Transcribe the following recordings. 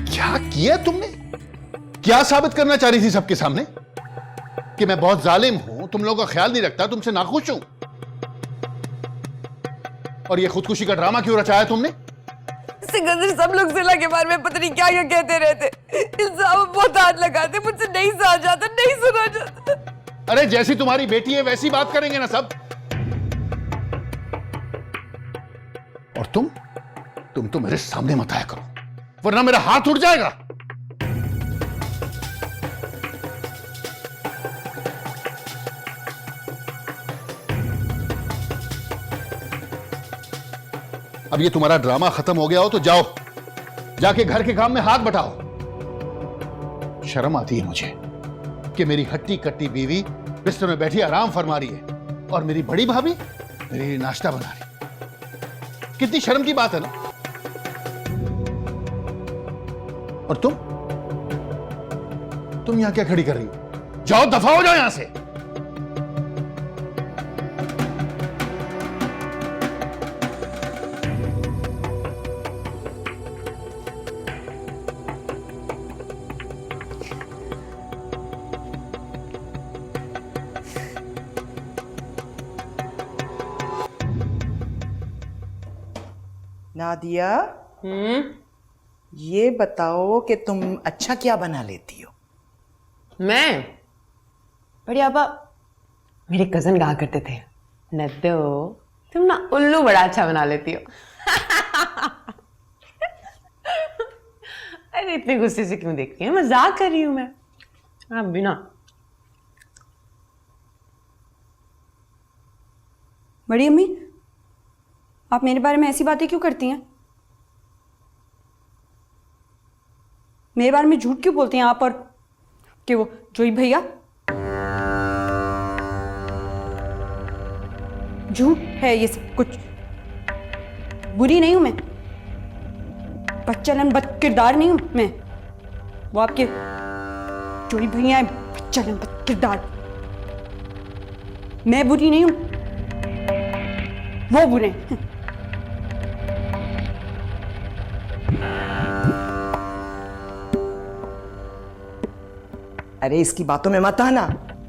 क्या किया तुमने? क्या साबित करना चाह रही थी सबके सामने? कि मैं बहुत जालिम हूं, तुम लोगों का ख्याल नहीं रखता, तुमसे नाखुश हूं? और ये खुदकुशी का ड्रामा क्यों रचाया तुमने? सिकंदर, सब लोग जिला के बारे में पता नहीं क्या क्या कहते रहते। इंसान बहुत हाथ लगाते, मुझसे नहीं सहा जाता, नहीं सुना जाता। अरे जैसी तुम्हारी बेटी है वैसी बात करेंगे ना सब। और तुम तो मेरे सामने मत आया करो, वरना मेरा हाथ उठ जाएगा। अब ये तुम्हारा ड्रामा खत्म हो गया हो तो जाओ, जाके घर के काम में हाथ बटाओ। शर्म आती है मुझे कि मेरी हट्टी कट्टी बीवी बिस्तर में बैठी आराम फरमा रही है और मेरी बड़ी भाभी मेरे लिए नाश्ता बना रही। कितनी शर्म की बात है ना। और तुम यहां क्या खड़ी कर रही हो? जाओ, दफा हो जाओ यहां से। नादिया, ये बताओ कि तुम अच्छा क्या बना लेती हो? मैं बढ़िया आपा, मेरे कजन कहा करते थे, नद्दो तुम ना उल्लू बड़ा अच्छा बना लेती हो। अरे इतने गुस्से से क्यों देखती है? मजाक कर रही हूं मैं। आप बिना बड़ी अम्मी, आप मेरे बारे में ऐसी बातें क्यों करती हैं? मेरे बारे में झूठ क्यों बोलती हैं आप? और कि वो जोई भैया झूठ है ये सब कुछ। बुरी नहीं हूं मैं, बदचलन बद किरदार नहीं हूं मैं। वो आपके जोई भैया हैं बदचलन बद किरदार। मैं बुरी नहीं हूं, वो बुरे हैं। अरे इसकी बातों में मत आना,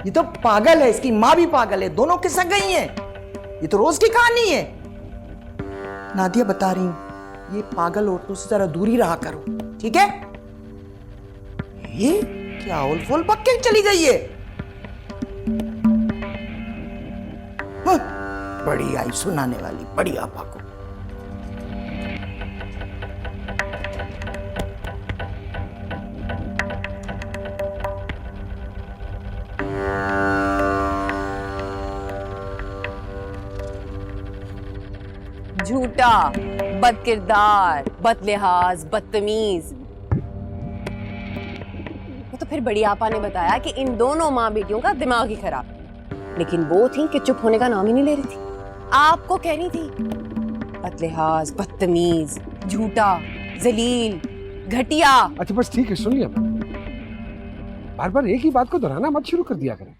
ये तो पागल है, इसकी माँ भी पागल है, दोनों खिसक गई हैं। ये तो रोज की कहानी है। नादिया बता रही हूं, ये पागल औरतों से जरा दूरी रहा करो, ठीक है? ये क्या ओल फोल पक के चली गई है? बड़ी आई सुनाने वाली, बड़ी आपा को। झूठा, बदकिरदार, बदलिहाज, बदतमीज। वो तो फिर बड़ी आपा ने बताया कि इन दोनों माँ बेटियों का दिमाग ही खराब, लेकिन वो थी कि चुप होने का नाम ही नहीं ले रही थी। आपको कह रही थी बदलिहाज, बदतमीज, झूठा, जलील, घटिया। अच्छा बस ठीक है, सुन लिया। बार बार एक ही बात को दोहराना मत शुरू कर दिया करें।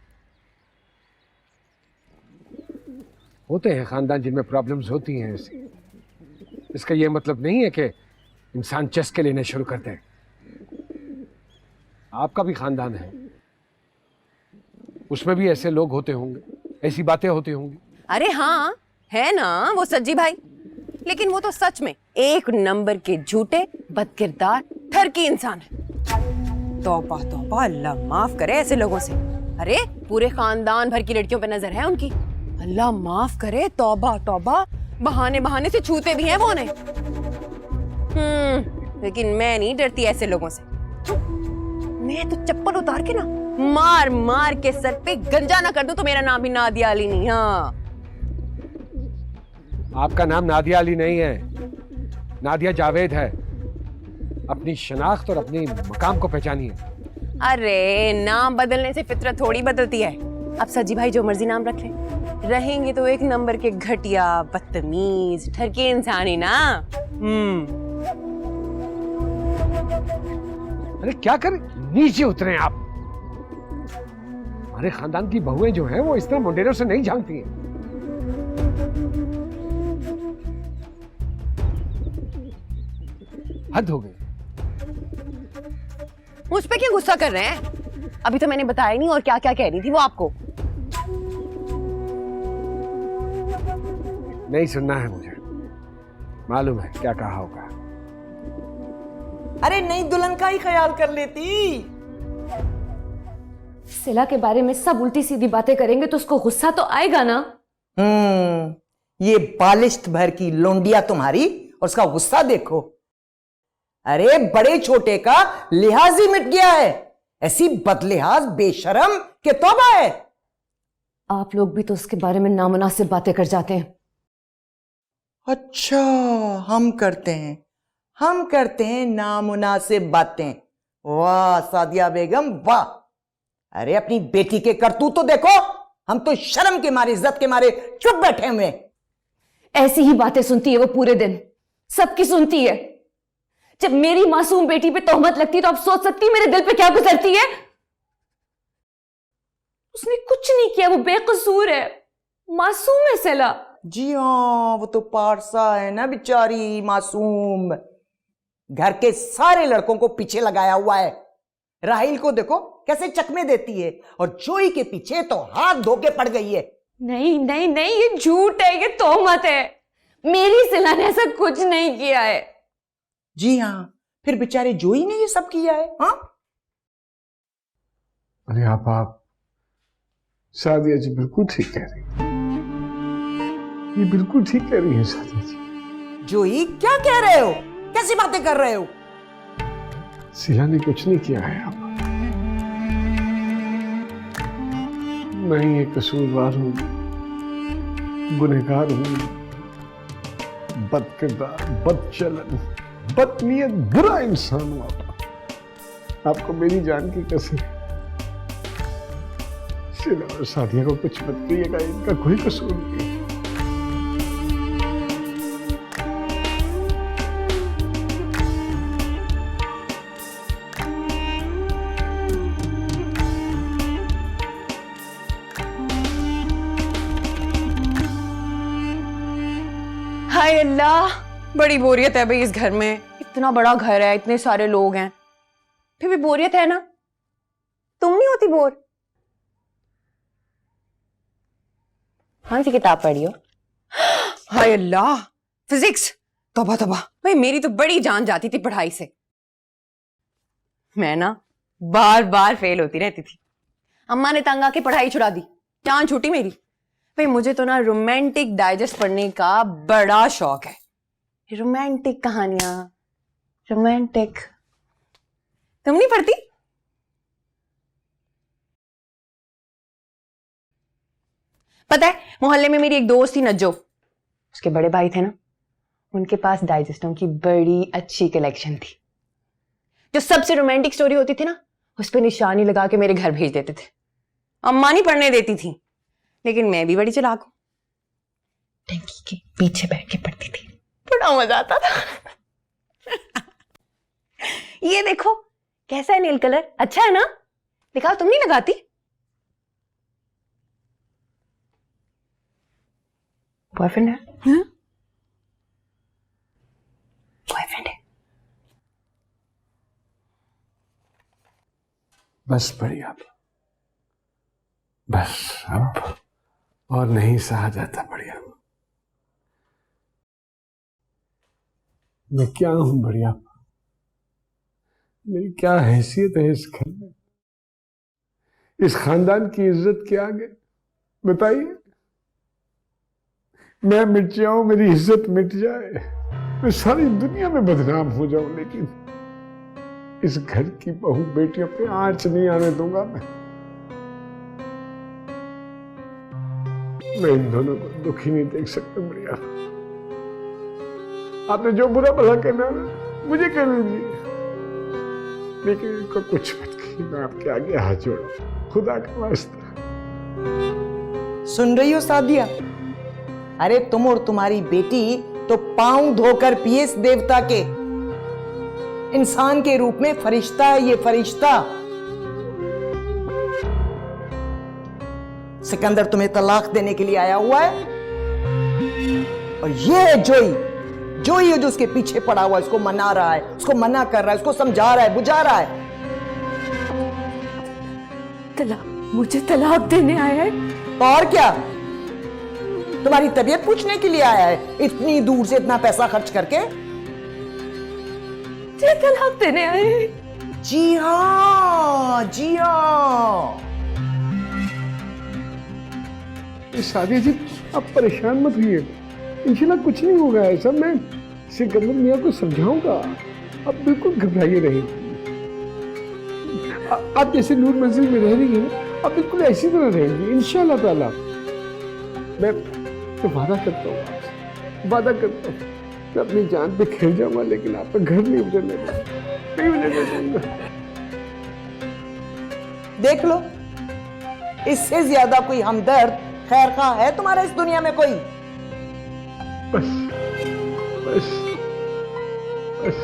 होते हैं खानदान जिनमें प्रॉब्लम्स होती हैं ऐसी। इसका यह मतलब नहीं है कि इंसान चस्के लेने शुरू करते हैं। आपका भी खानदान है, उसमें भी ऐसे लोग होते होंगे, ऐसी बातें होती होंगी। अरे हाँ, है ना वो सज्जी भाई, लेकिन वो तो सच में एक नंबर के झूठे, बदकिरदार, ठरकी इंसान है। तौबा तौबा, अल्लाह माफ करे ऐसे लोगों से। अरे पूरे खानदान भर की लड़कियों पे नजर है उनकी। अल्लाह माफ करे, तौबा तौबा, बहाने बहाने से छूते भी हैं वो उन्हें। लेकिन मैं नहीं डरती ऐसे लोगों से। मैं तो चप्पल उतार के ना मार मार के सर पे गंजा ना कर दूं तो मेरा नाम भी नादिया अली नहीं। हाँ, आपका नाम नादिया अली नहीं है, नादिया जावेद है। अपनी शनाख्त और अपनी मकाम को पहचानिए। अरे नाम बदलने से फितरत थोड़ी बदलती है। अब सज्जी भाई जो मर्जी नाम रख ले, रहेंगे तो एक नंबर के घटिया, बदतमीज, ठरके इंसान ही ना। अरे क्या करें, नीचे उतरे आप। हमारे खानदान की बहुएं जो हैं वो इस तरह मुंडेरों से नहीं झांकती हैं। हद हो गई। मुझ पे क्यों गुस्सा कर रहे हैं? अभी तो मैंने बताया नहीं और क्या क्या कह रही थी वो आपको। नहीं सुनना है मुझे, मालूम है क्या कहा होगा। अरे नई दुल्हन का ही ख्याल कर लेती। सिला के बारे में सब उल्टी सीधी बातें करेंगे तो उसको गुस्सा तो आएगा ना। ये बालिश्त भर की लोंडिया तुम्हारी और उसका गुस्सा देखो। अरे बड़े छोटे का लिहाज ही मिट गया है। ऐसी बदलिहाज बेशरम के तौबा है। आप लोग भी तो उसके बारे में नामुनासिब बातें कर जाते हैं। अच्छा, हम करते हैं नामुनासिब बातें। वाह सादिया बेगम वाह। अरे अपनी बेटी के करतूत तो देखो। हम तो शर्म के मारे, इज्जत के मारे चुप बैठे हुए। ऐसी ही बातें सुनती है वो पूरे दिन, सबकी सुनती है। जब मेरी मासूम बेटी पे तोहमत लगती तो आप सोच सकती है मेरे दिल पे क्या गुजरती है। उसने कुछ नहीं किया, वो बेकसूर है, मासूम है सिला। जी हाँ, वो तो पारसा है ना बेचारी, मासूम। घर के सारे लड़कों को पीछे लगाया हुआ है। राहिल को देखो कैसे चकमे देती है, और जोई के पीछे तो हाथ धो के पड़ गई है। नहीं नहीं नहीं, ये झूठ है, ये तोहमत है। मेरी सिला ने ऐसा कुछ नहीं किया है। जी हाँ, फिर बेचारे जोई ने ये सब किया है। हाँ अरे आप सादिया जी बिल्कुल ठीक कह रही है, ये बिल्कुल ठीक कह रही है सादिया जी। जोई क्या कह रहे हो? कैसी बातें कर रहे हो? सिला ने कुछ नहीं किया है। आप मैं ही एक कसूरवार हूं, गुनहगार हूं, बदकिरदार, बदचलन, बदनीयत, बुरा इंसान हूं। आपको मेरी जान की कसम। सिला और सादिया को कुछ मत करिएगा, इनका कोई कसूर नहीं। हाय अल्लाह, बड़ी बोरियत है भाई इस घर में। इतना बड़ा घर है, इतने सारे लोग हैं, फिर भी बोरियत है ना। तुम नहीं होती बोर? कौन सी किताब पढ़ी हो? हाय अल्लाह, फिजिक्स। तौबा तौबा भाई, मेरी तो बड़ी जान जाती थी पढ़ाई से। मैं ना बार बार फेल होती रहती थी। अम्मा ने तंग आके पढ़ाई छुड़ा दी, जान छूटी मेरी। भाई मुझे तो ना रोमांटिक डाइजेस्ट पढ़ने का बड़ा शौक है। रोमांटिक कहानियां, रोमांटिक। तुम नहीं पढ़ती? पता है, मोहल्ले में मेरी एक दोस्त थी नज्जो, उसके बड़े भाई थे ना, उनके पास डाइजेस्टों की बड़ी अच्छी कलेक्शन थी। जो सबसे रोमांटिक स्टोरी होती थी ना, उस पर निशानी लगा के मेरे घर भेज देते थे। अम्मा नहीं पढ़ने देती थी, लेकिन मैं भी बड़ी चालाक हूं, टंकी के पीछे बैठ के पढ़ती थी। बड़ा मजा आता था। ये देखो कैसा है नेल कलर, अच्छा है ना? दिखाओ, तुम नहीं लगाती? बॉयफ्रेंड है? बॉयफ्रेंड है? बस बढ़िया, बस अब और नहीं सहा जाता। बढ़िया, मैं क्या हूं बढ़िया? मेरी क्या हैसियत है इस घर में, इस खानदान की इज्जत के आगे? बताइए, मैं मिट जाऊं, मेरी इज्जत मिट जाए, मैं सारी दुनिया में बदनाम हो जाऊं, लेकिन इस घर की बहू बेटियों पे आंच नहीं आने दूंगा। मैं इन दोनों को दुखी नहीं देख सकता। बढ़िया, आपने जो बुरा भला कहना मुझे कह लीजिए, लेकिन इनको कुछ मत कहिए। मैं आपके आगे हाथ जोड़, खुदा का वास्ता। सुन रही हो सादिया? अरे तुम और तुम्हारी बेटी तो पांव धोकर पिए इस देवता के। इंसान के रूप में फरिश्ता है ये, फरिश्ता। सिकंदर तुम्हें तलाक देने के लिए आया हुआ है, और ये है जोई, जो ही है जो उसके पीछे पड़ा हुआ है, उसको मना रहा है, उसको मना कर रहा है, उसको समझा रहा है, बुझा रहा है। मुझे तलाक देने आया है? और क्या, तुम्हारी तबीयत पूछने के लिए आया है इतनी दूर से इतना पैसा खर्च करके? मुझे तलाक देने आए हैं? जी हाँ, जी हाँ। सादिया जी, आप परेशान मत होइए, इंशाल्लाह कुछ नहीं होगा ऐसा। मैं सिकंदर मियाँ को समझाऊंगा, आप बिल्कुल घबराइए नहीं। आप जैसे नूर मंजिल में रह रही हैं, आप बिल्कुल ऐसी तरह रहेंगी इंशाल्लाह ताला। मैं वादा करता हूँ आपसे, वादा करता हूँ, मैं अपनी जान पे खेल जाऊंगा लेकिन आपका घर नहीं उजड़ने दूंगा, नहीं उजड़ने दूंगा। देख लो, इससे ज्यादा कोई हमदर्द खैर खा है तुम्हारा इस दुनिया में कोई? बस बस बस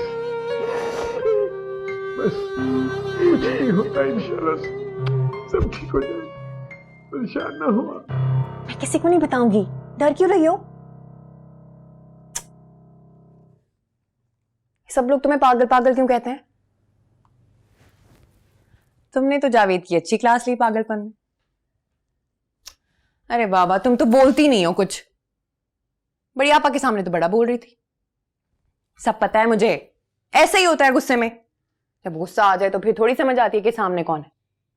बस, कुछ नहीं होता, इंशाल्लाह सब ठीक हो जाएगा, परेशान ना हो आप। मैं किसी को नहीं बताऊंगी, डर क्यों रही हो? सब लोग तुम्हें पागल पागल क्यों कहते हैं? तुमने तो जावेद की अच्छी क्लास ली पागलपन में। अरे बाबा, तुम तो बोलती नहीं हो कुछ। बड़ी आपा के सामने तो बड़ा बोल रही थी। सब पता है मुझे, ऐसे ही होता है गुस्से में। जब गुस्सा आ जाए तो फिर थोड़ी समझ आती है कि सामने कौन है।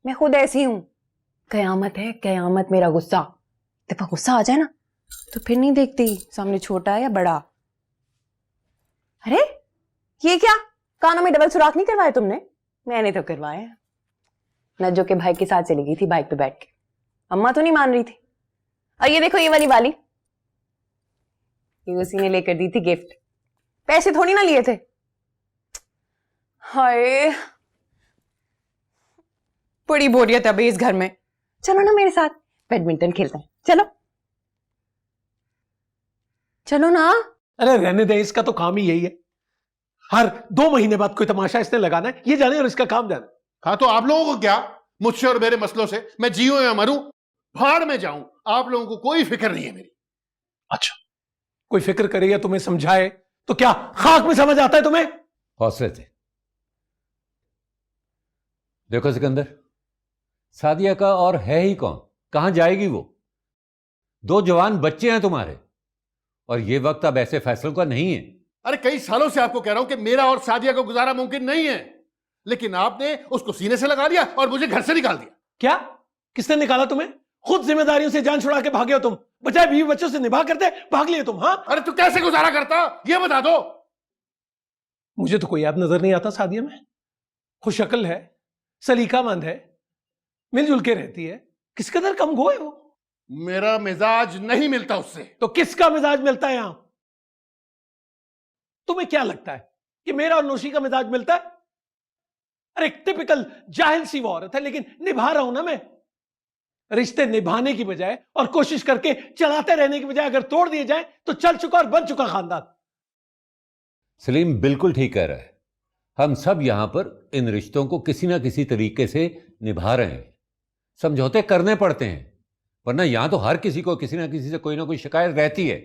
मैं खुद ऐसी हूं, कयामत है कयामत मेरा गुस्सा। जब गुस्सा आ जाए ना तो फिर नहीं देखती सामने छोटा है या बड़ा। अरे ये क्या, कानों में डबल सुराख नहीं करवाए तुमने? मैंने तो करवाए। नज्जो के भाई के साथ चली गई थी बाइक पे बैठ के, अम्मा तो नहीं मान रही थी। और ये देखो, ये वाली वाली ये उसी ने लेकर दी थी गिफ्ट, पैसे थोड़ी ना लिए थे। हाय, बड़ी बोरियत है अभी इस घर में। चलो ना मेरे साथ बैडमिंटन खेलते हैं, चलो चलो ना। अरे रहने दे, इसका तो काम ही यही है, हर 2 महीने बाद कोई तमाशा इसने लगाना है, ये जाने और इसका काम जाने। हाँ तो आप लोगों को क्या, मुझसे और मेरे मसलों से? मैं जीऊं या मरूं, भाड़ में जाऊं, आप लोगों को कोई फिक्र नहीं है मेरी। अच्छा, कोई फिक्र करे या तुम्हें समझाए तो क्या खाक में समझ आता है तुम्हें? हौसले से देखो सिकंदर, सादिया का और है ही कौन, कहां जाएगी वो? 2 जवान बच्चे हैं तुम्हारे, और ये वक्त अब ऐसे फैसलों का नहीं है। अरे कई सालों से आपको कह रहा हूं कि मेरा और सादिया को गुजारा मुमकिन नहीं है, लेकिन आपने उसको सीने से लगा दिया और मुझे घर से निकाल दिया। क्या, किसने निकाला तुम्हें? खुद जिम्मेदारियों से जान छुड़ा के भागे हो तुम, बजाय बीवी बच्चों से निभा करते भाग लिए तुम। हाँ, अरे तू कैसे गुजारा करता, ये बता दो। मुझे तो कोई ऐप नजर नहीं आता सादिया में। खुशअकल है, सलीकामंद है, मिलजुल के रहती है, किस कदर कम गो है वो। मेरा मिजाज नहीं मिलता उससे। तो किसका मिजाज मिलता है यहां? तुम्हें क्या लगता है कि मेरा और नौशी का मिजाज मिलता है? अरे टिपिकल जाहिल सी वो औरत है, लेकिन निभा रहा हूं ना मैं। रिश्ते निभाने की बजाय और कोशिश करके चलाते रहने की बजाय अगर तोड़ दिए जाए तो चल चुका और बन चुका खानदान। सलीम बिल्कुल ठीक कह रहा है, हम सब यहां पर इन रिश्तों को किसी ना किसी तरीके से निभा रहे हैं, समझौते करने पड़ते हैं, वरना यहां तो हर किसी को किसी ना किसी से कोई ना कोई शिकायत रहती है।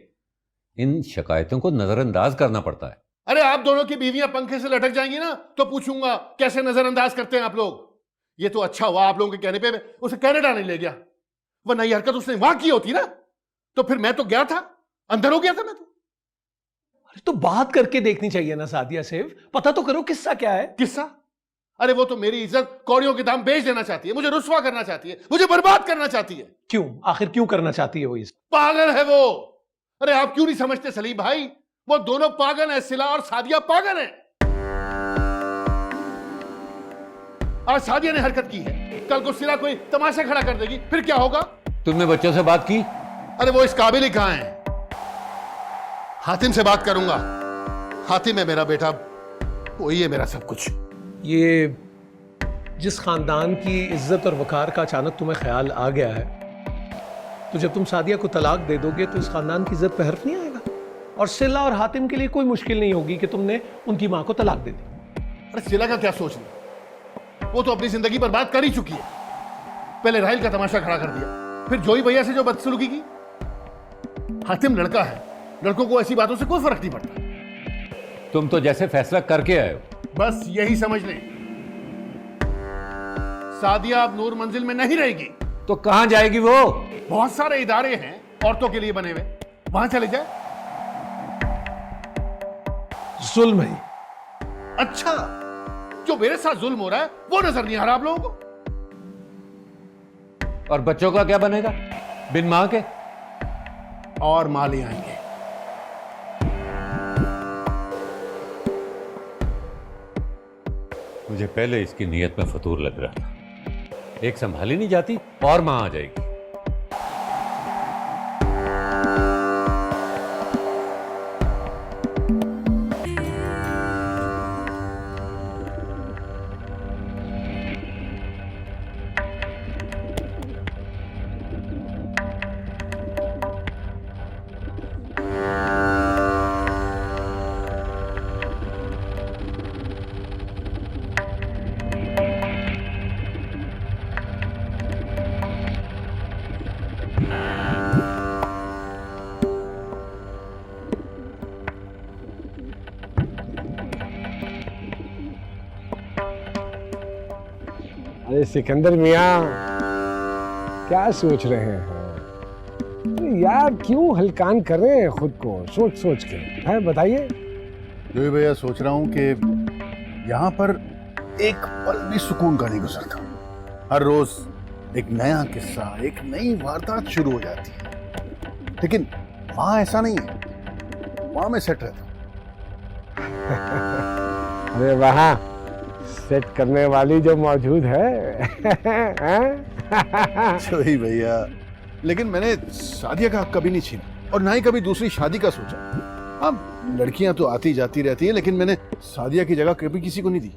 इन शिकायतों को नजरअंदाज करना पड़ता है। अरे आप दोनों की बीवियां पंखे से लटक जाएंगी ना तो पूछूंगा कैसे नजरअंदाज करते हैं आप लोग। ये तो अच्छा हुआ आप लोगों के कहने पे उसे कनाडा नहीं ले गया, वरना ये हरकत उसने वहां की होती ना तो फिर मैं तो गया था, अंदर हो गया था मैं तो। अरे तो बात करके देखनी चाहिए ना सादिया सेव, पता तो करो किस्सा क्या है। किस्सा? अरे वो तो मेरी इज्जत कौड़ियों के दाम बेच देना चाहती है, मुझे रुस्वा करना चाहती है, मुझे बर्बाद करना चाहती है। क्यों, आखिर क्यों करना चाहती है वो इस? पागल है वो। अरे आप क्यों नहीं समझते सलीम भाई, वो दोनों पागल हैं, सिला और सादिया पागल हैं। आज सादिया ने हरकत की है, कल को सिला कोई तमाशा खड़ा कर देगी, फिर क्या होगा? तुमने बच्चों से बात की? अरे वो इस काबिल ही कहां है। हातिम से बात करूंगा, हातिम है मेरा बेटा, वही है मेरा सब कुछ। ये जिस खानदान की इज्जत और वकार का अचानक तुम्हें ख्याल आ गया है, तो जब तुम सादिया को तलाक दे दोगे तो इस खानदान की इज्जत पे हर्फ नहीं आएगा, और सिला और हातिम के लिए कोई मुश्किल नहीं होगी कि तुमने उनकी मां को तलाक दे दी। अरे सिला का क्या सोचना, वो तो अपनी जिंदगी बर्बाद कर ही चुकी है। पहले राहिल का तमाशा खड़ा कर दिया, फिर जोई भैया से जो बदसलूकी की। हातिम लड़का है, लड़कों को ऐसी बातों से कोई फर्क नहीं पड़ता। तुम तो जैसे फैसला करके आए हो। बस यही समझ लें, सादिया अब नूर मंजिल में नहीं रहेगी। तो कहां जाएगी वो? बहुत सारे इदारे हैं औरतों के लिए बने हुए, वहां चले जाए। जुल्म है। अच्छा, जो मेरे साथ जुल्म हो रहा है वो नजर नहीं आ रहा आप लोगों को? और बच्चों का क्या बनेगा बिन मां के? और मां ले आएंगे। मुझे पहले इसकी नीयत में फतूर लग रहा था। एक संभाली नहीं जाती और मां आ जाएगी। अरे सिकंदर मियाँ, क्या सोच रहे हैं? अरे यार क्यों हलकान कर रहे हैं खुद को सोच सोच के? है बताइए। जो भैया सोच रहा हूं कि यहाँ पर एक पल भी सुकून का नहीं गुजरता। हर रोज एक नया किस्सा, एक नई वारदात शुरू हो जाती है, लेकिन वहां ऐसा नहीं है। वहां मैं सेट रहता हूं। अरे वहाँ सेट करने वाली जो मौजूद है। सही भैया, लेकिन मैंने शादी का हक कभी नहीं छीना और ना ही कभी दूसरी शादी का सोचा। हाँ, लड़कियां तो आती जाती रहती हैं, लेकिन मैंने सादिया की जगह कभी किसी को नहीं दी।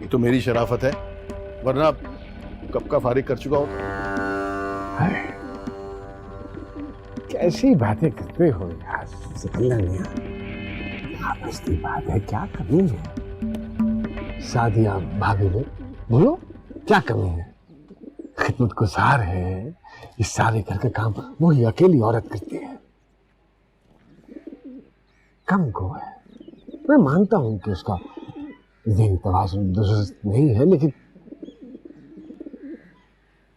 ये तो मेरी शराफत है, वरना कब का फारिग कर चुका होता। कैसी बातें करते हो यार सिकंदर मियाँ? आपकी बात है, क्या कमी है? सादिया भाभी ने बोलो क्या कमी है? खिदमत गुजार है, इस सारे घर के काम वही अकेली औरत करती है। कम को है, मैं मानता हूं कि उसका ज़हनी तवाज़ुन दुरुस्त नहीं है, लेकिन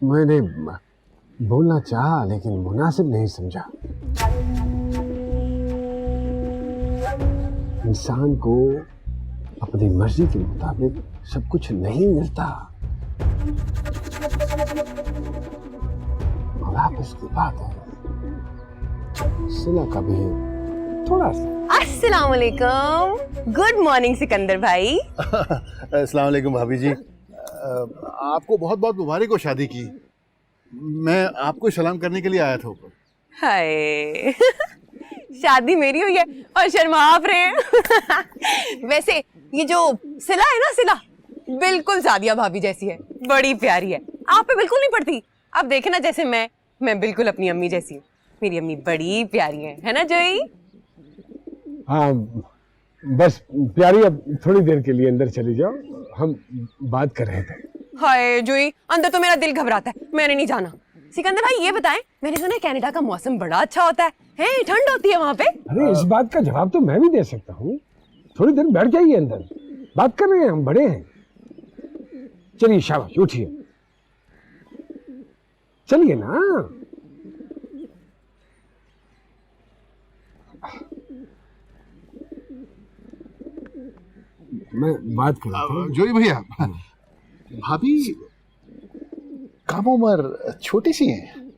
मैंने बोलना चाहा लेकिन मुनासिब नहीं समझा। इंसान को अपनी मर्जी के मुताबिक सब कुछ नहीं मिलता। और आप इसकी बात है, सिला का भी थोड़ा सा। अस्सलाम वालेकुम, गुड मॉर्निंग सिकंदर भाई। अस्सलाम वालेकुम भाभी जी। आपको बहुत बहुत मुबारक हो शादी की। मैं आपको सलाम करने के लिए आया था ऊपर। हाय शादी मेरी हुई है और शर्मा आप रहे हैं। वैसे ये जो सिला है ना, सिला बिल्कुल सादिया भाभी जैसी है, बड़ी प्यारी है। आप पे बिल्कुल नहीं पड़ती। अब देखे ना, जैसे मैं बिल्कुल अपनी अम्मी जैसी हूँ। मेरी अम्मी बड़ी प्यारी है ना जोई? हाँ बस प्यारी, अब थोड़ी देर के लिए अंदर चली जाओ, हम बात कर रहे थे। हाय जोई, अंदर तो मेरा दिल घबराता है, मैंने नहीं जाना। सिकंदर भाई ये बताएं, मैंने सुना है कनाडा का मौसम बड़ा अच्छा होता है ठंड होती है वहाँ पे? अरे इस बात का जवाब तो मैं भी दे सकता हूँ। थोड़ी देर बैठ जाइए अंदर, बात कर रहे हैं, हम बड़े हैं। चलिए शाबाश, उठिए, चलिए ना। मैं बात कर रहा था। जोई भैया, भाभी कम उम्र छोटी सी हैं।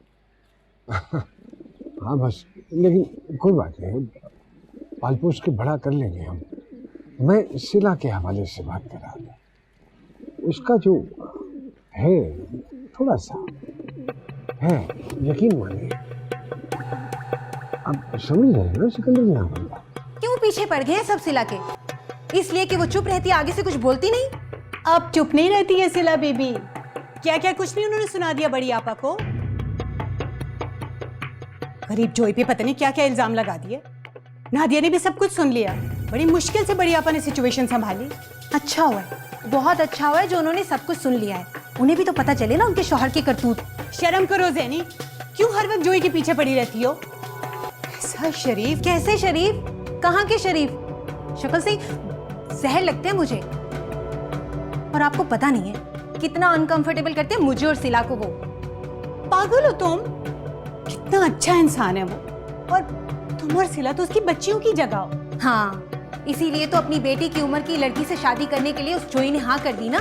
हाँ बस, लेकिन कोई बात नहीं, पाल पोस के बड़ा कर लेंगे हम। मैं सिला के हवाले से बात कर रहा था। उसका जो है थोड़ा सा है, यकीन मानिए। अब समझ रहे हैं ना सिकंदर मियां बंदा? क्यों पीछे पड़ गए सब सिला के? इसलिए कि वो चुप रहती है, आगे से कुछ बोलती नहीं। अब चुप नहीं रहती है सिला बेबी। क्या क्या कुछ नहीं उन्होंने सुना दिया बड़ी आपा को। गरीब जोई पे पता नहीं क्या क्या इल्जाम लगा दिए। नादिया ने भी सब कुछ सुन लिया। बड़ी मुश्किल से बड़ी आपा ने सिचुएशन संभाली। अच्छा हुआ है, बहुत अच्छा हुआ है जो उन्होंने सब कुछ सुन लिया है। उन्हें भी तो पता चले ना उनके शौहर की करतूत। शर्म करो ज़ैनी, क्यों हर वक्त जोई के पीछे पड़ी रहती हो? ऐसा शरीफ कैसे शरीफ? कहाँ के शरीफ? शक्ल से ही जहर लगते हैं मुझे। और आपको पता नहीं है कितना अनकंफर्टेबल करते हैं मुझे और सिला को वो। पागल हो तुम? कितना अच्छा इंसान है वो, और तुम और सिला तो उसकी बच्चियों की जगह हो। हाँ, इसीलिए तो अपनी बेटी की उम्र की लड़की से शादी करने के लिए उस जोई ने हाँ कर दी ना।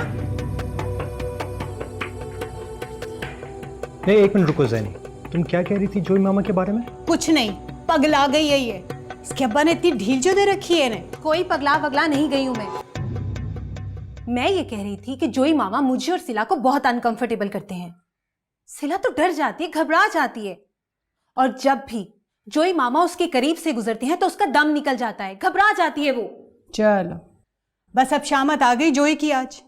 नहीं, एक मिनट रुको जैनी, तुम क्या कह रही थी जोई मामा के बारे में? कुछ नहीं, पगला गई है ये। इसके अब्बा ने इतनी ढील जो दे रखी है इन्हें। कोई पगला वगला नहीं गई हूं मैं ये कह रही थी कि जोई मामा मुझे और सिला को बहुत अनकंफर्टेबल करते हैं। सिला तो डर जाती है, घबरा जाती है, और जब भी जोई मामा उसके करीब से गुजरते हैं तो उसका दम निकल जाता है, घबरा जाती है वो। चलो बस अब शामत आ गई जोई की आज।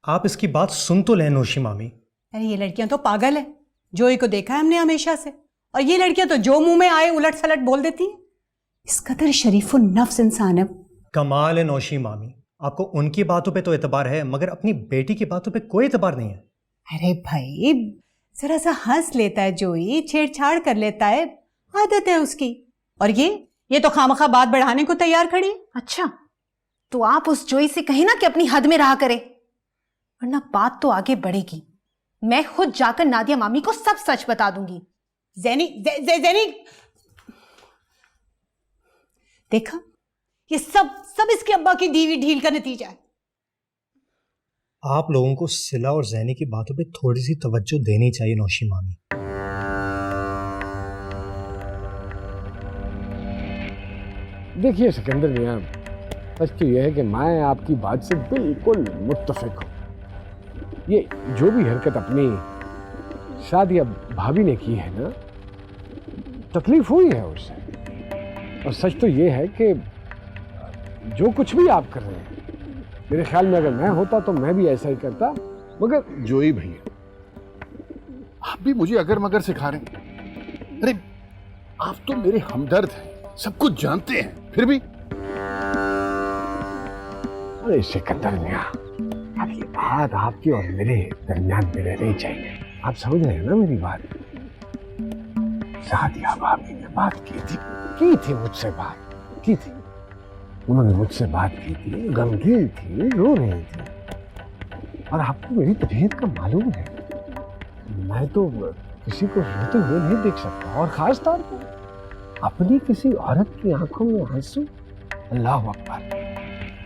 आप इसकी बात सुन तो लें नौशी मामी। अरे ये लड़कियां तो पागल है, जोई को देखा है हमने हमेशा से, और ये लड़कियां तो जो मुंह में आए उलट सलट बोल देती हैं। इस कदर शरीफो नफ्स इंसान है। कमाल है नौशी मामी, आपको उनकी बातों पे तो एतबार है मगर अपनी बेटी की बातों पे कोई एतबार नहीं है। अरे भाई जरा सा हंस लेता है जोई, छेड़छाड़ कर लेता है, आदत है उसकी। और ये तो खामखा बात बढ़ाने को तैयार खड़ी है। अच्छा, तो आप उस जोई से कहें ना कि अपनी हद में रहा करे, वरना बात तो आगे बढ़ेगी। मैं खुद जाकर नादिया मामी को सब सच बता दूंगी। ज़ैनी ज़ैनी देखा, ये सब इसके अब्बा की दीवी ढील का नतीजा है। आप लोगों को सिला और जैनी की बातों पे थोड़ी सी तवज्जो देनी चाहिए नौशी मामी। देखिए सिकंदर मियां, सच तो यह है कि मैं आपकी बात से बिल्कुल मुत्तफिक हूँ। ये जो भी हरकत अपनी शादी अब भाभी ने की है ना, तकलीफ हुई है उससे। और सच तो ये है कि जो कुछ भी आप कर रहे हैं, मेरे ख्याल में अगर मैं होता तो मैं भी ऐसा ही करता। मगर जोई भैया, आप भी मुझे अगर मगर सिखा रहे हैं। अरे आप तो मेरे हमदर्द हैं, सब कुछ जानते हैं, फिर भी। अरे सिकंदर मियां, अब ये बात आपकी और मेरे दरमियान में रहनी चाहिए। आप समझ रहे हैं ना मेरी बात? सादिया भाभी ने बात की थी मुझसे बात की थी। उन्होंने मुझसे बात की थी, गमगीन थी, रो रही थी। और आपको मेरी तबीयत का मालूम है, मैं तो किसी को रोते हुए नहीं देख सकता, और खास तौर पर अपनी किसी औरत की आंखों में आंसू। अल्लाह अकबर।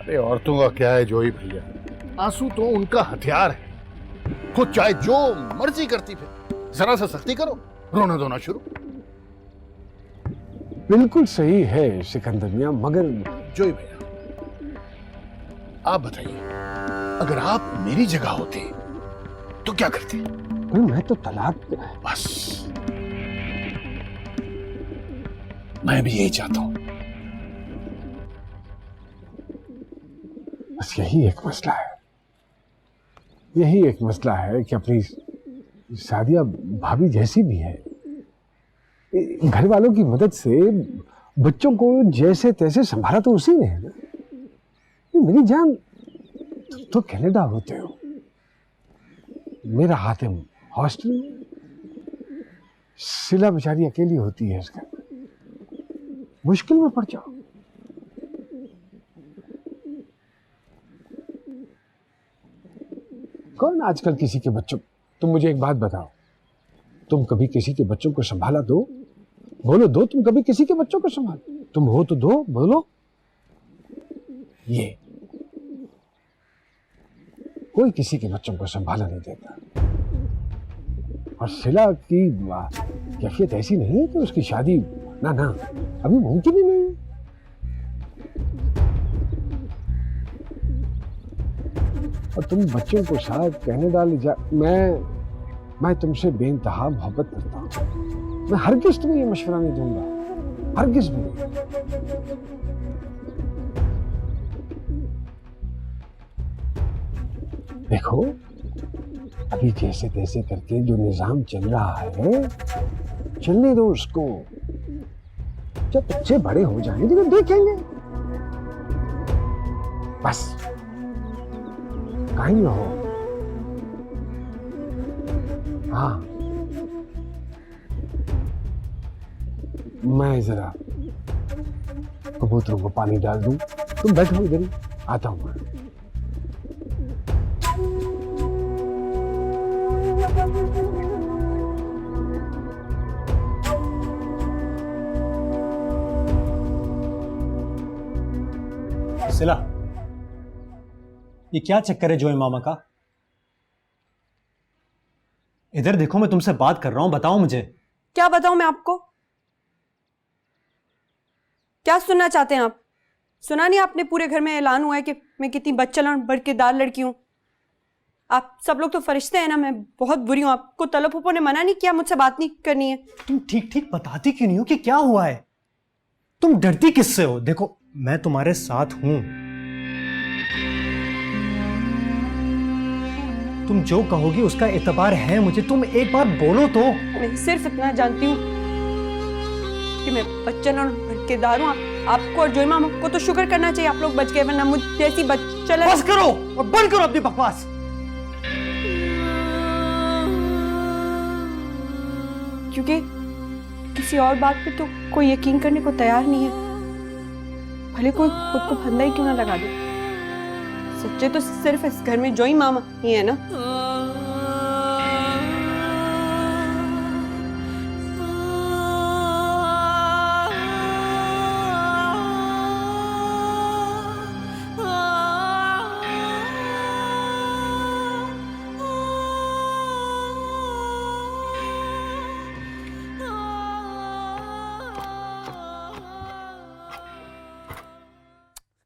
अरे औरतों का क्या है जोई भैया, आंसू तो उनका हथियार है। खुद चाहे जो मर्जी करती फिर, जरा सा सख्ती करो, रोना धोना शुरू। बिल्कुल सही है सिकंदर मियां, मगर जोई भैया आप बताइए, अगर आप मेरी जगह होते तो क्या करते? मैं तो तलाक। बस मैं भी यही चाहता हूं। बस यही एक मसला है, यही एक मसला है कि अपनी सादिया भाभी जैसी भी है, घर वालों की मदद से बच्चों को जैसे तैसे संभाला तो उसी ने है ना। मेरी जान, तो कनाडा होते हो, मेरा हाथ है हॉस्टल में, सिला बेचारी अकेली होती है इस घर में, मुश्किल में पड़ जाओ। कौन आजकल किसी के बच्चों, तुम मुझे एक बात बताओ, तुम कभी किसी के बच्चों को संभाला दो? बोलो दो, तुम कभी किसी के बच्चों को संभालो? तुम हो तो दो, बोलो। ये कोई किसी के बच्चों को संभाला नहीं देता। और सिला की कैफियत ऐसी नहीं है कि उसकी शादी ना अभी मुमकिन ही नहीं है। और तुम बच्चों को साथ कनाडा ले जा। मैं तुमसे बेइंतहा मोहब्बत करता हूं, मैं हरगिज़ तुम्हें ये मशवरा नहीं दूंगा, हरगिज़ भी नहीं। देखो अभी जैसे तैसे करके जो निजाम चल रहा है, चलने दो उसको। जब बच्चे बड़े हो जाएंगे तो देखेंगे। बस कहीं ना हो। हाँ मैं जरा कबूतरों को पानी डाल दूं, तुम बैठो इधर ही, आता हूं मैं। सिला, ये क्या चक्कर है जोई मामा का? इधर देखो, मैं तुमसे बात कर रहा हूं, बताओ मुझे। क्या बताऊं मैं आपको? क्या सुनना चाहते हैं आप? सुना नहीं आपने, पूरे घर में ऐलान हुआ है कि मैं कितनी बदचलन और बरकिरदार लड़की हूं। आप सब लोग तो फरिश्ते हैं ना, मैं बहुत बुरी हूं। आपको तलो फूफो ने मना नहीं किया मुझसे बात नहीं करनी है? तुम ठीक ठीक बताती क्यों नहीं हो कि क्या हुआ है? तुम डरती किससे हो? देखो, मैं तुम्हारे साथ हूं। तुम जो कहोगी उसका एतबार है मुझे। तुम एक बार बोलो तो। मैं सिर्फ इतना जानती हूँ कि मैं बच्चन और बरकिरदार हूँ। आपको और जोई मामा को तो शुक्र करना चाहिए, आप लोग बच गए, वरना मुझ जैसी बच्चन। बस करो और बंद करो अपनी बकवास। क्योंकि किसी और बात पे तो कोई यकीन करने को तैयार नहीं है, भले कोई खुद को फंदा ही क्यों ना लगा दे। सच्चे तो सिर्फ इस घर में जोई मामा ही है ना।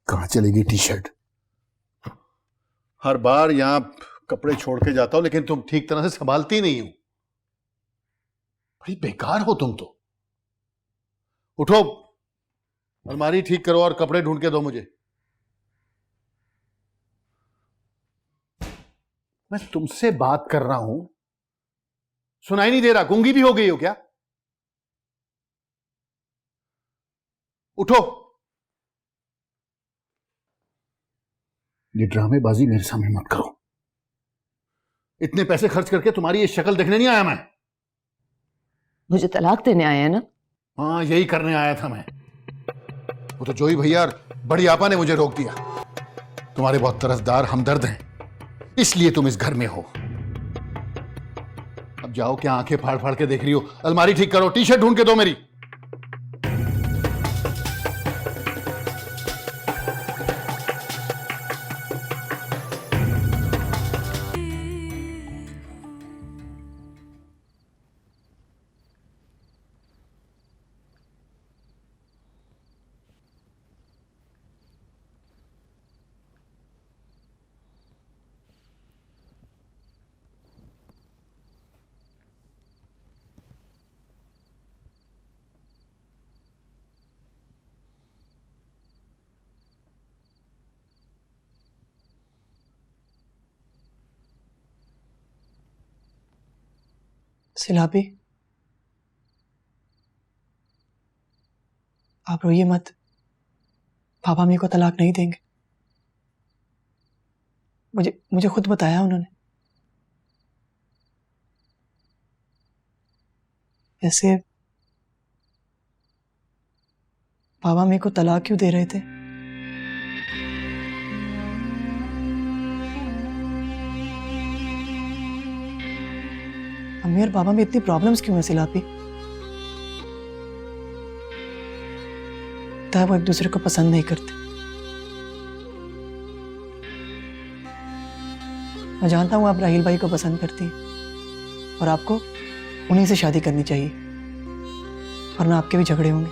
कहाँ चलेगी टी शर्ट? हर बार यहां कपड़े छोड़ के जाता हूं, लेकिन तुम ठीक तरह से संभालती नहीं हो। बड़ी बेकार हो तुम तो। उठो, अलमारी ठीक करो और कपड़े ढूंढ के दो मुझे। मैं तुमसे बात कर रहा हूं, सुनाई नहीं दे रहा? गूंगी भी हो गई हो क्या? उठो। ये ड्रामेबाजी मेरे सामने मत करो। इतने पैसे खर्च करके तुम्हारी ये शक्ल देखने नहीं आया मैं। मुझे तलाक देने आए हैं ना? हाँ, यही करने आया था मैं। वो तो जोई भैया और बड़ी आपा ने मुझे रोक दिया। तुम्हारे बहुत तरसदार हमदर्द हैं, इसलिए तुम इस घर में हो। अब जाओ, क्या आंखें फाड़ फाड़ के देख रही हो? अलमारी ठीक करो, टी शर्ट ढूंढ के दो मेरी। सिलाबी, आप रोइए मत। पापा मेरे को तलाक नहीं देंगे। मुझे खुद बताया उन्होंने। ऐसे पापा मेरे को तलाक क्यों दे रहे थे? अम्मी और पापा में इतनी प्रॉब्लम्स क्यों है सिलापी? तब वो एक दूसरे को पसंद नहीं करते। मैं जानता हूं आप राहील भाई को पसंद करती हैं और आपको उन्हीं से शादी करनी चाहिए, वरना आपके भी झगड़े होंगे।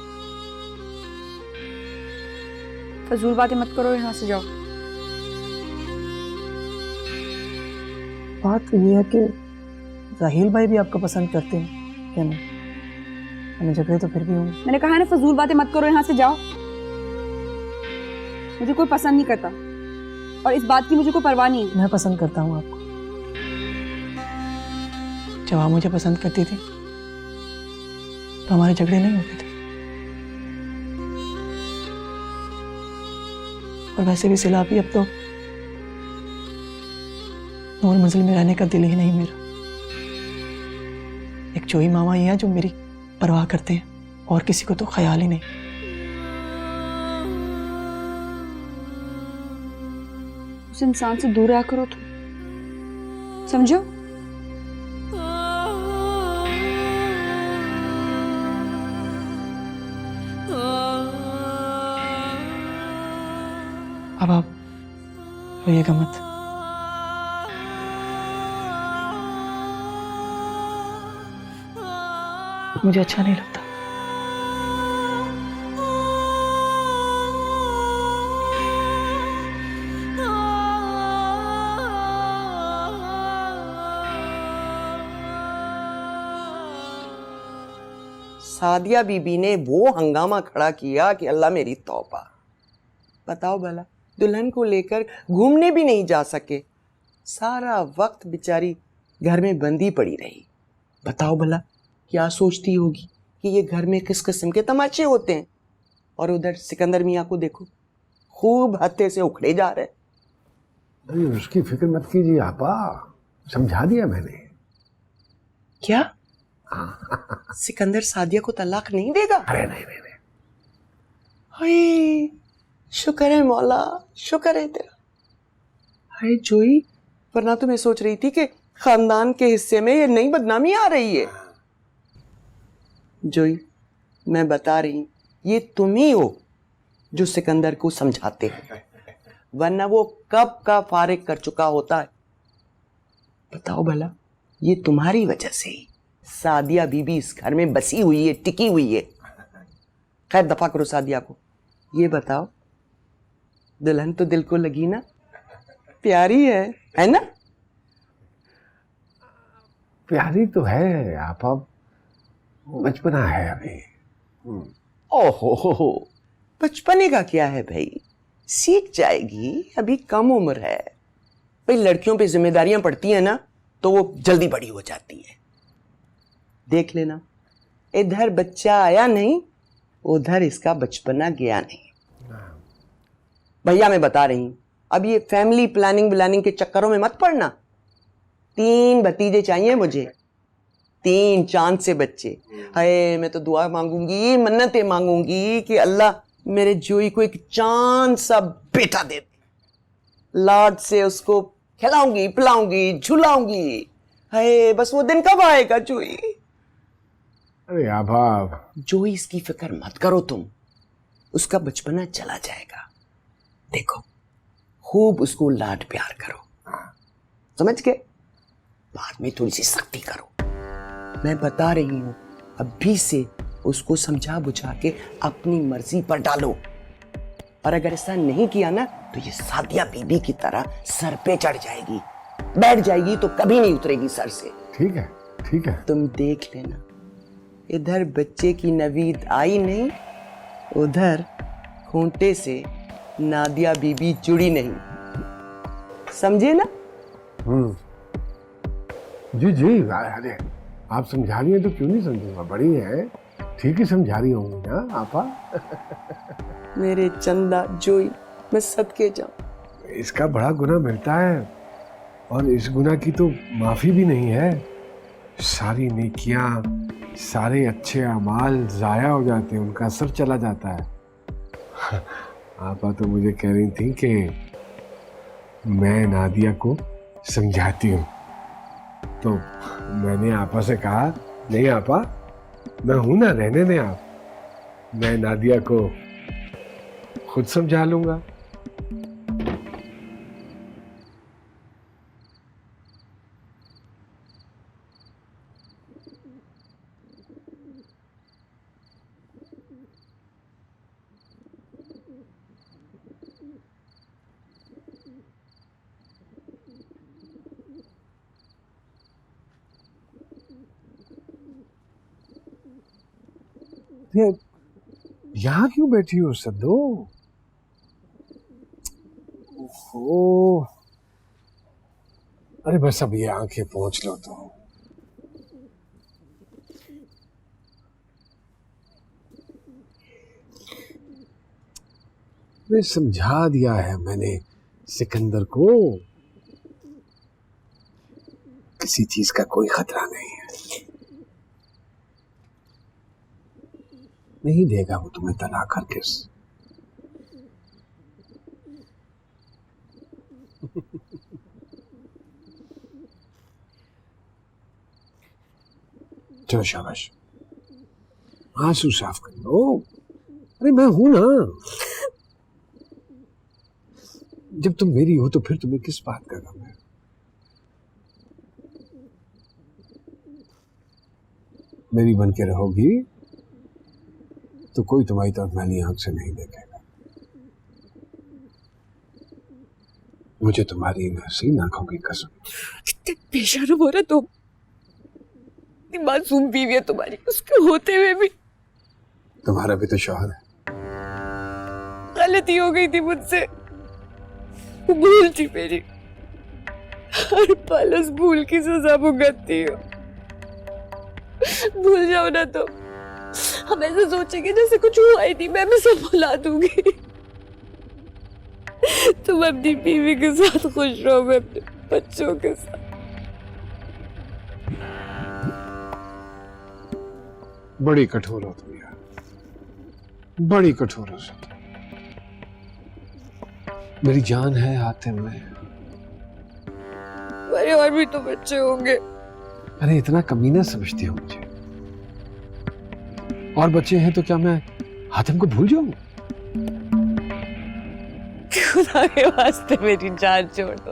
फजूल बातें मत करो, यहाँ से जाओ। बात ये है कि राहील भाई भी आपको पसंद करते हैं क्या? नहीं, हमें झगड़े तो फिर भी होंगे। मैंने कहा है ना, फजूल बातें मत करो, यहाँ से जाओ। मुझे कोई पसंद नहीं करता और इस बात की मुझे कोई परवाह नहीं है। मैं पसंद करता हूँ आपको। जब आप मुझे पसंद करती थी तो हमारे झगड़े नहीं होते थे। और वैसे भी सिलापी, अब तो नूर मंजिल में रहने का दिल ही नहीं मेरा। एक जोई मामा ही है जो मेरी परवाह करते हैं। और किसी को तो ख्याल ही नहीं। उस इंसान से दूर रहा करो तुम, समझो? अब आप रोइएगा मत। मुझे अच्छा नहीं लगता। सादिया बीबी ने वो हंगामा खड़ा किया कि अल्लाह मेरी तौबा। बताओ भला, दुल्हन को लेकर घूमने भी नहीं जा सके, सारा वक्त बेचारी घर में बंदी पड़ी रही। बताओ भला क्या सोचती होगी कि ये घर में किस किस्म के तमाचे होते हैं। और उधर सिकंदर मियाँ को देखो, खूब हत्थे से उखड़े जा रहे। अरे उसकी फिक्र मत कीजिए आपा, समझा दिया मैंने। क्या सिकंदर सादिया को तलाक नहीं देगा? अरे नहीं नहीं नहीं। हाय शुक्र है मौला, शुक्र है तेरा। हाय जोई, वरना तो मैं सोच रही थी कि खानदान के हिस्से में ये नई बदनामी आ रही है। जोई, मैं बता रही हूं, ये तुम ही हो जो सिकंदर को समझाते हो, वरना वो कब का फारिग कर चुका होता है। बताओ भला, ये तुम्हारी वजह से ही सादिया बीबी इस घर में बसी हुई है, टिकी हुई है। खैर दफा करो सादिया को। ये बताओ, दुल्हन तो दिल को लगी ना? प्यारी है ना? प्यारी तो है आपा, बचपना है अभी। ओहो, बचपने का क्या है भाई, सीख जाएगी, अभी कम उम्र है भाई। लड़कियों पे जिम्मेदारियां पड़ती हैं ना तो वो जल्दी बड़ी हो जाती है। देख लेना, इधर बच्चा आया नहीं, उधर इसका बचपना गया नहीं। भैया मैं बता रही हूं, अब ये फैमिली प्लानिंग के चक्करों में मत पड़ना। 3 भतीजे चाहिए मुझे, 3 चांद से बच्चे। हाय मैं तो दुआ मांगूंगी, मन्नतें मांगूंगी कि अल्लाह मेरे जोई को एक चांद सा बेटा दे। लाड से उसको खिलाऊंगी, पिलाऊंगी, झुलाऊंगी। हाय बस वो दिन कब आएगा जोई? अरे आभा, जोई इसकी फिक्र मत करो तुम, उसका बचपना चला जाएगा। देखो खूब उसको लाड प्यार करो, समझ के? बाद में थोड़ी सी सख्ती करो। मैं बता रही हूं, अभी से उसको समझा बुझा के अपनी मर्जी पर डालो। और अगर ऐसा नहीं किया ना तो ये सादिया बीबी की तरह सर पे चढ़ जाएगी, बैठ जाएगी तो कभी नहीं उतरेगी सर से। ठीक है ठीक है। तुम देख लेना, इधर बच्चे की नवीद आई नहीं, उधर खूंटे से नादिया बीबी जुड़ी नहीं। समझे ना? जी जी। अरे आप समझा रही हैं तो क्यों नहीं समझूंगा, बड़ी है, ठीक ही समझा रही होंगी ना आपा। मेरे चंदा जोई, मैं सदके जाऊं। इसका बड़ा गुनाह मिलता है और इस गुनाह की तो माफी भी नहीं है। सारी नेकियां, सारे अच्छे अमाल जाया हो जाते हैं, उनका असर चला जाता है। आपा तो मुझे कह रही थी कि मैं नादिया को समझाती हूँ, तो मैंने आपा से कहा नहीं आपा, मैं हूं ना, रहने दें आप, मैं नादिया को खुद समझा लूंगा। यहाँ क्यों बैठी हो सद्दो? ओहो, अरे बस अब ये आंखें पोंछ लो तो। मैं समझा दिया है मैंने सिकंदर को, किसी चीज का कोई खतरा नहीं है। नहीं देगा वो तुम्हें तलाक हरगिज़। चलो शाबाश, आंसू साफ कर लो। अरे मैं हूं ना, जब तुम मेरी हो तो फिर तुम्हें किस बात का गम है? मेरी बन के रहोगी तो कोई तुम्हारी तरफ मैली आंख से नहीं देखेगा। मुझे तुम्हारी इन हसीन आंखों की कसम। कितने बेशर्म हो रहे तुम। इतनी मासूम बीवी है तुम्हारी, उसके होते हुए भी। तुम्हारा भी तो शौहर है। गलती हो गई थी मुझसे, भूल थी मेरी। हर पल उस भूल की सजा भुगतती हो। भूल जाओ ना तुम। हम ऐसे सोचेंगे जैसे कुछ हुआ ही नहीं, मैं भी सब भुला दूंगी। तुम अपनी बीवी के साथ खुश रहो, मैं अपने बच्चों के साथ। बड़ी कठोर हो तुम यार, बड़ी कठोर हो तुम। मेरी जान है हातिम में। मेरे और भी तो बच्चे होंगे। अरे इतना कमीना समझती हो मुझे? और बच्चे हैं तो क्या मैं हातिम को भूल जाऊं? खुदा के वास्ते मेरी जान छोड़ दो,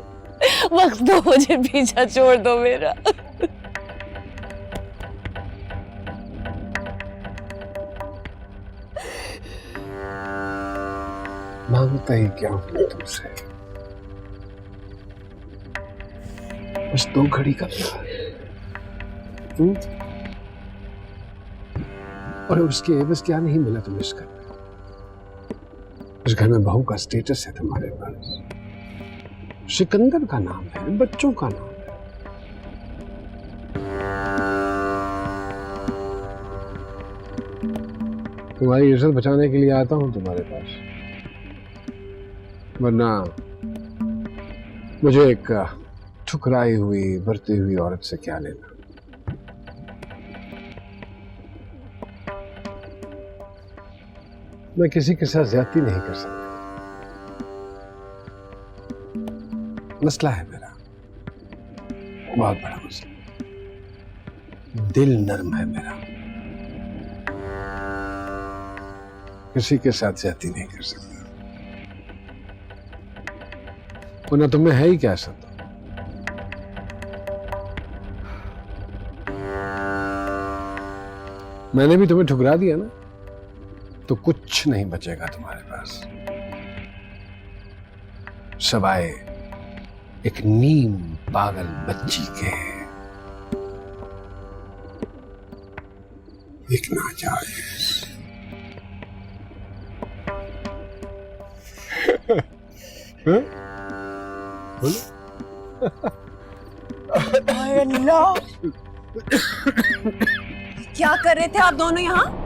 वक्त दो मुझे, पीछा छोड़ दो मेरा। मांगता ही क्या हूं मैं तुमसे? बस 2 घड़ी का प्यार। और उसके एवज क्या नहीं मिला तुम्हें इस घर में? उस घर में बहू का स्टेटस है तुम्हारे पास, सिकंदर का नाम है, बच्चों का नाम है। तुम्हारी इज्जत बचाने के लिए आता हूं तुम्हारे पास, वरना मुझे एक ठुकराई हुई बढ़ती हुई औरत से क्या लेना। मैं किसी के साथ ज्यादती नहीं कर सकता। मसला है मेरा, बहुत बड़ा मसला। दिल नर्म है मेरा, किसी के साथ ज्यादती नहीं कर सकता। वरना तुम्हें है ही क्या सब? मैंने भी तुम्हें ठुकरा दिया ना, तो कुछ नहीं बचेगा तुम्हारे पास, सवाए एक नीम पागल बच्ची के, एक नाजायज। क्या कर रहे थे आप दोनों यहाँ?